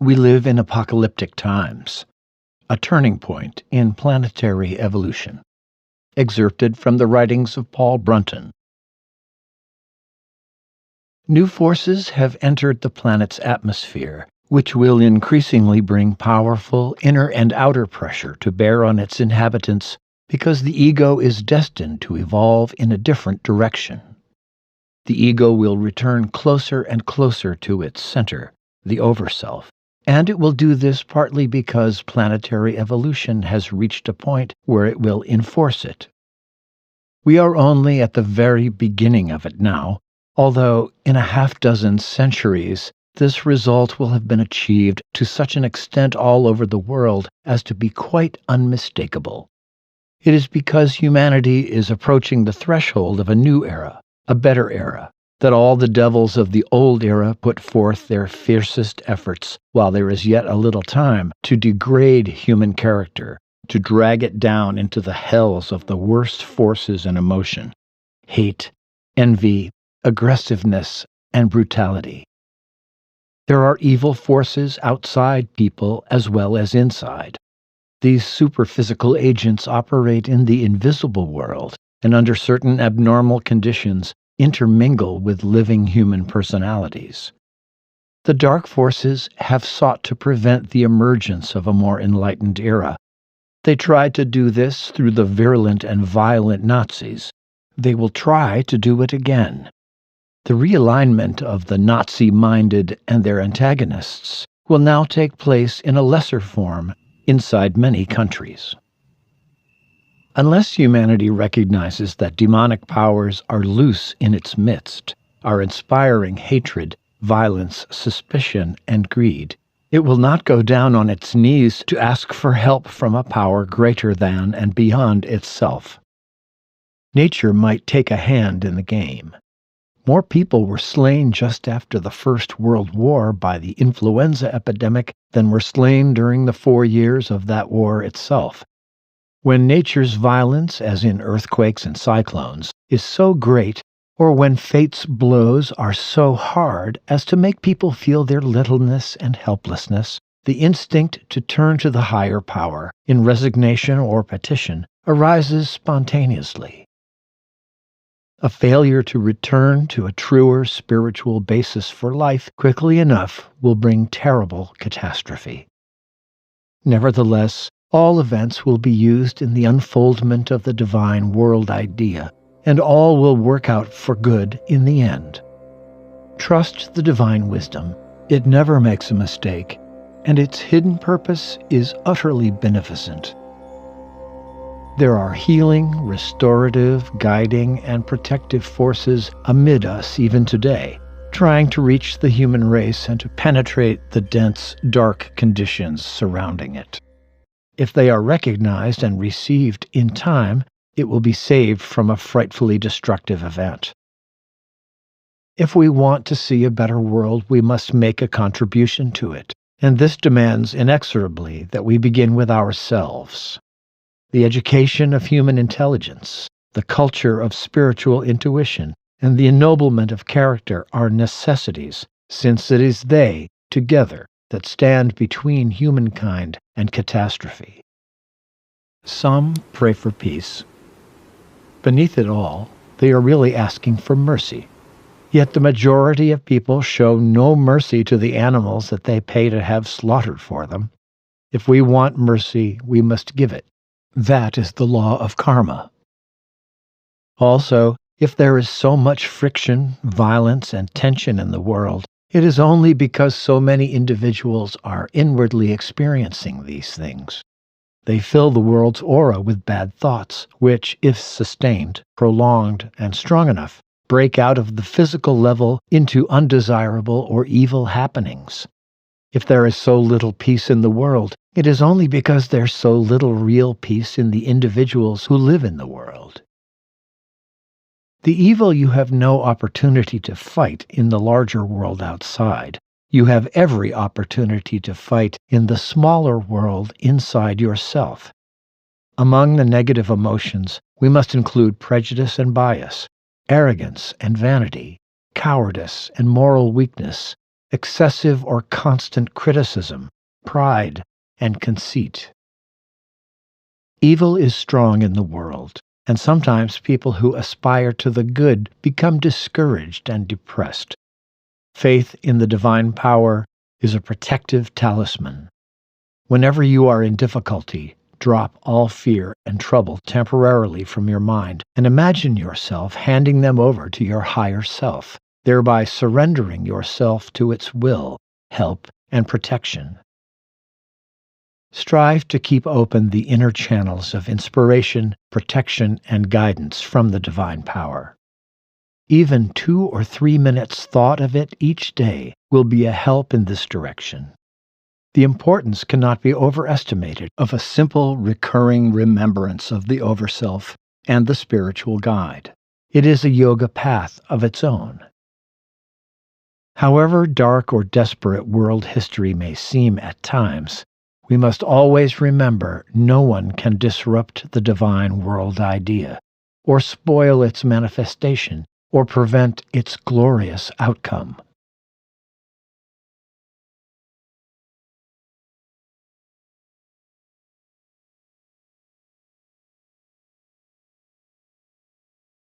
We live in apocalyptic times, a turning point in planetary evolution. Excerpted from the writings of Paul Brunton. New forces have entered the planet's atmosphere, which will increasingly bring powerful inner and outer pressure to bear on its inhabitants because the ego is destined to evolve in a different direction. The ego will return closer and closer to its center, the overself, and it will do this partly because planetary evolution has reached a point where it will enforce it. We are only at the very beginning of it now, although in a half-dozen centuries this result will have been achieved to such an extent all over the world as to be quite unmistakable. It is because humanity is approaching the threshold of a new era, a better era, that all the devils of the old era put forth their fiercest efforts while there is yet a little time to degrade human character, to drag it down into the hells of the worst forces and emotion: hate, envy, aggressiveness, and brutality. There are evil forces outside people as well as inside. These superphysical agents operate in the invisible world and under certain abnormal conditions intermingle with living human personalities. The dark forces have sought to prevent the emergence of a more enlightened era. They tried to do this through the virulent and violent Nazis. They will try to do it again. The realignment of the Nazi-minded and their antagonists will now take place in a lesser form inside many countries. Unless humanity recognizes that demonic powers are loose in its midst, are inspiring hatred, violence, suspicion, and greed, it will not go down on its knees to ask for help from a power greater than and beyond itself. Nature might take a hand in the game. More people were slain just after the First World War by the influenza epidemic than were slain during the 4 years of that war itself. When nature's violence, as in earthquakes and cyclones, is so great, or when fate's blows are so hard as to make people feel their littleness and helplessness, the instinct to turn to the higher power, in resignation or petition, arises spontaneously. A failure to return to a truer spiritual basis for life quickly enough will bring terrible catastrophe. Nevertheless, all events will be used in the unfoldment of the divine world idea, and all will work out for good in the end. Trust the divine wisdom. It never makes a mistake, and its hidden purpose is utterly beneficent. There are healing, restorative, guiding, and protective forces amid us even today, trying to reach the human race and to penetrate the dense, dark conditions surrounding it. If they are recognized and received in time, it will be saved from a frightfully destructive event. If we want to see a better world, we must make a contribution to it, and this demands inexorably that we begin with ourselves. The education of human intelligence, the culture of spiritual intuition, and the ennoblement of character are necessities, since it is they, together, that stand between humankind and catastrophe. Some pray for peace. Beneath it all, they are really asking for mercy. Yet the majority of people show no mercy to the animals that they pay to have slaughtered for them. If we want mercy, we must give it. That is the law of karma. Also, if there is so much friction, violence, and tension in the world, it is only because so many individuals are inwardly experiencing these things. They fill the world's aura with bad thoughts, which, if sustained, prolonged, and strong enough, break out of the physical level into undesirable or evil happenings. If there is so little peace in the world, it is only because there's so little real peace in the individuals who live in the world. The evil you have no opportunity to fight in the larger world outside. You have every opportunity to fight in the smaller world inside yourself. Among the negative emotions, we must include prejudice and bias, arrogance and vanity, cowardice and moral weakness, excessive or constant criticism, pride, and conceit. Evil is strong in the world, and sometimes people who aspire to the good become discouraged and depressed. Faith in the divine power is a protective talisman. Whenever you are in difficulty, drop all fear and trouble temporarily from your mind and imagine yourself handing them over to your higher self, thereby surrendering yourself to its will, help, and protection. Strive to keep open the inner channels of inspiration, protection, and guidance from the divine power. Even 2 or 3 minutes thought of it each day will be a help in this direction. The importance cannot be overestimated of a simple, recurring remembrance of the Overself and the spiritual guide. It is a yoga path of its own. However dark or desperate world history may seem at times, we must always remember no one can disrupt the divine world idea, or spoil its manifestation, or prevent its glorious outcome.